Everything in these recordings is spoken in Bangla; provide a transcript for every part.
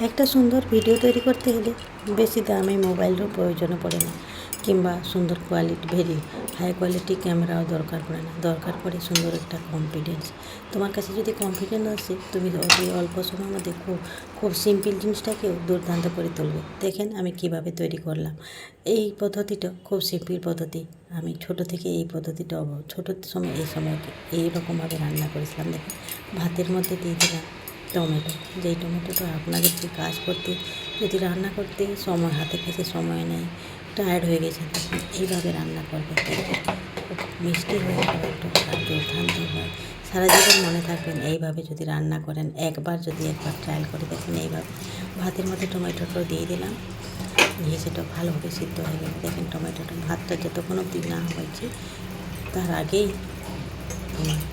একটা সুন্দর ভিডিও তৈরি করতে হলে বেশি দামি মোবাইলেরও প্রয়োজন পড়ে না, কিংবা সুন্দর ভেরি হাই কোয়ালিটি ক্যামেরাও দরকার পড়ে না। দরকার পড়ে সুন্দর একটা কনফিডেন্স। তোমার কাছে যদি কনফিডেন্স আসে, তুমি অতি অল্প সময়ের মধ্যে খুব সিম্পল জিনিসটাকেও দুর্দান্ত করে তুলবে। দেখেন আমি কিভাবে তৈরি করলাম। এই পদ্ধতিটা খুব সিম্পল পদ্ধতি। আমি ছোট থেকে এই পদ্ধতিটা ছোটোর সময় এইরকমভাবে রান্না করেছিলাম। দেখেন ভাতের মধ্যে দিয়ে দিলাম টমেটো। যেই টমেটোটা আপনাদেরকে কাজ করতে, যদি রান্না করতে সময় হাতে কাছে সময় নেই, টায়ার্ড হয়ে গেছে, তখন এইভাবে রান্না করবে। খুব মিষ্টি হয়ে খাবারটা আর দুর্দান্ত হয়। সারা জীবন মনে থাকবেন এইভাবে যদি রান্না করেন। একবার ট্রায়াল করে দেখেন। এইভাবে ভাতের মধ্যে টমেটোটা দিয়ে দিলাম, দিয়ে সেটা ভালোভাবে সিদ্ধ হয়ে গেল। দেখেন টমেটোটা ভাতটা যতক্ষণ অবধি না হয়েছে তার আগেই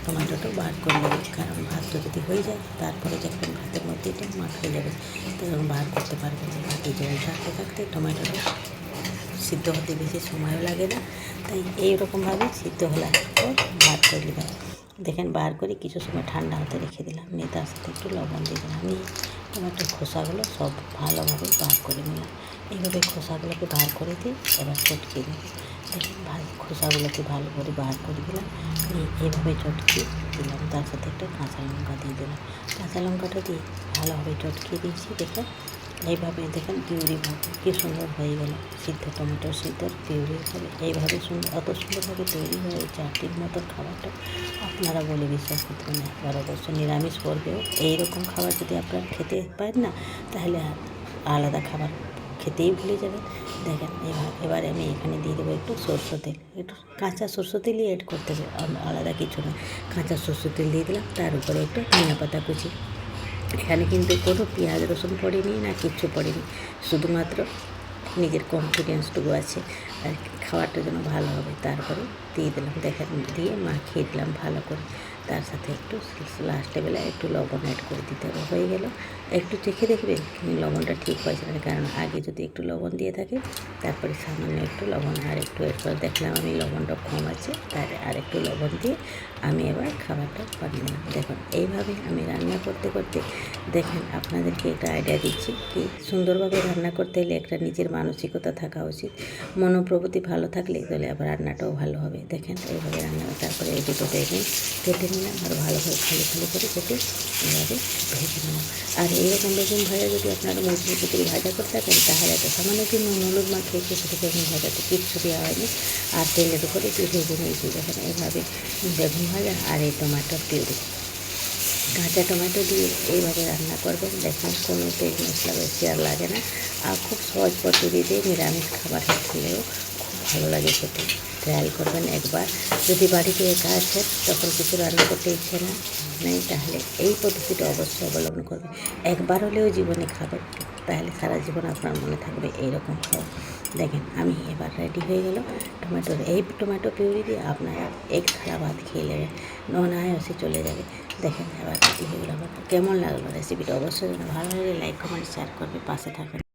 টমেটোটা বার করে নেবে, কারণ ভাতটা যদি হয়ে যায় তারপরে যখন ভাতের মধ্যে এটা মাখিয়ে যাবে, তখন বার করতে পারবে না। ভাতে জল থাকতে থাকতে টমেটোটা সিদ্ধ হতে বেশি সময়ও লাগে না, তাই এইরকমভাবে সিদ্ধ হওয়ার পর বার করে নেবেন। দেখেন বার করে কিছু সময় ঠান্ডা হতে রেখে দিলাম, নিয়ে তার সাথে একটু লবণ দিয়ে দিলাম, নিয়ে টমেটোর খোসাগুলো সব ভালোভাবে বার করে নিলাম। এইভাবে খোসাগুলোকে বার করে দিয়ে এবার চটকে নেব। দেখেন খোসাগুলোকে ভালো করে বার করে দিলাম, নিয়ে এভাবে চটকে দিলাম। তার সাথে একটা কাঁচা লঙ্কা দিয়ে দিলাম। কাঁচা লঙ্কাটা দিয়ে ভালোভাবে চটকিয়ে দিয়েছি। দেখেন এইভাবে দেখেন পিউরি ভাবে কী সুন্দর হয়ে গেল। সিদ্ধ টমেটোর সিদ্ধর পিউরি হবে এইভাবে অত সুন্দরভাবে তৈরি হয় এই চাটনির মতন খাবারটা। আপনারা বলে বিশ্বাস করতে পারেন না। একবার অবশ্য নিরামিষ করবেও এইরকম খাবার যদি আপনারা খেতে পারেন না, তাহলে আলাদা খাবার খেতেই ভুলে যাবেন। দেখেন এবারে আমি এখানে দিয়ে দেবো একটু সরষে তেল। একটু কাঁচা সরষে তেলই অ্যাড করতে হবে, আলাদা কিছু না। কাঁচা সরষে তেল দিয়ে দিলাম, তার উপরে একটু ধনিয়া পাতা কুচি। এখানে কিন্তু কোনো পেঁয়াজ রসুন পড়েনি, না কিচ্ছু পড়েনি, শুধুমাত্র নিজের কনফিডেন্সটুকু আছে আর খাবারটা যেন ভালো হবে। তারপরে দিয়ে দিলাম, দেখেন দিয়ে মাখিয়ে দিলাম ভালো করে। তার সাথে একটু লাস্টে বেলায় একটু লবণ অ্যাড করে দিতে হবে। হয়ে গেল। একটু চেখে দেখবেন লবণটা ঠিক হয়েছে না, কারণ আগে যদি একটু লবণ দিয়ে থাকে তারপরে সামান্য একটু লবণ আর একটু অ্যাড করে দেখলাম আমি লবণটা কম আছে, তার আর একটু লবণ দিয়ে আমি এবার খাবারটা বানিয়ে নিলাম। দেখুন এইভাবে আমি রান্না করতে করতে দেখেন আপনাদেরকে একটা আইডিয়া দিচ্ছি কি সুন্দরভাবে রান্না করতে হলে একটা নিজের মানসিকতা থাকা উচিত। মনোপ্রবৃত্তি ভালো থাকলে তাহলে আবার রান্নাটাও ভালো হবে। দেখেন এইভাবে রান্না, তারপরে এই দুটো বেগুন কেটে নিলাম আর ভালোভাবে খালি খালি করে কেটে এইভাবে ভেজে নিলাম। আর এইরকম বেগুন ভাজা যদি আপনারা মুরগির ভিতরে ভাজা করে থাকেন, তাহলে একটা সামান্য একটু নুন হলুদ মাখিয়ে সেটা বেগুন ভাজাতে কিচ্ছু দেওয়া হয়নি, আর তেলের উপরে একটু ভেজে নিয়েছি। দেখেন এইভাবে বেগুন ভাজা আর এই টমেটোর পিউরি, কাঁচা টমেটো দিয়ে এইভাবে রান্না করবেন। দেখেন কোনো তেল মশলা বেশি আর লাগে না, আর খুব সহজ পদ্ধতি দিয়ে নিরামিষ খাবার খেলেও খুব ভালো লাগে খেতে। ট্রায়াল করবেন একবার। যদি বাড়িতে একা আছেন তখন কিছু রান্না করতে ইচ্ছে নেই, তাহলে এই পদ্ধতিটা অবশ্যই অবলম্বন করবেন। একবার হলেও জীবনে খাবেন, তাহলে সারা জীবন আপনার মনে থাকবে এইরকম খাওয়া। দেখেন আমি এবার রেডি হয়ে গেল এই টমেটো পিউরি দিয়ে আপনারা এক থালা ভাত খেয়ে নেবেন, অনায়াসে চলে যাবে। দেখেন এবার রেডি হয়ে গেল। আমার কেমন লাগলো রেসিপিটা অবশ্যই ভালো লাগলে লাইক কমেন্ট শেয়ার করবে, পাশে থাকবেন।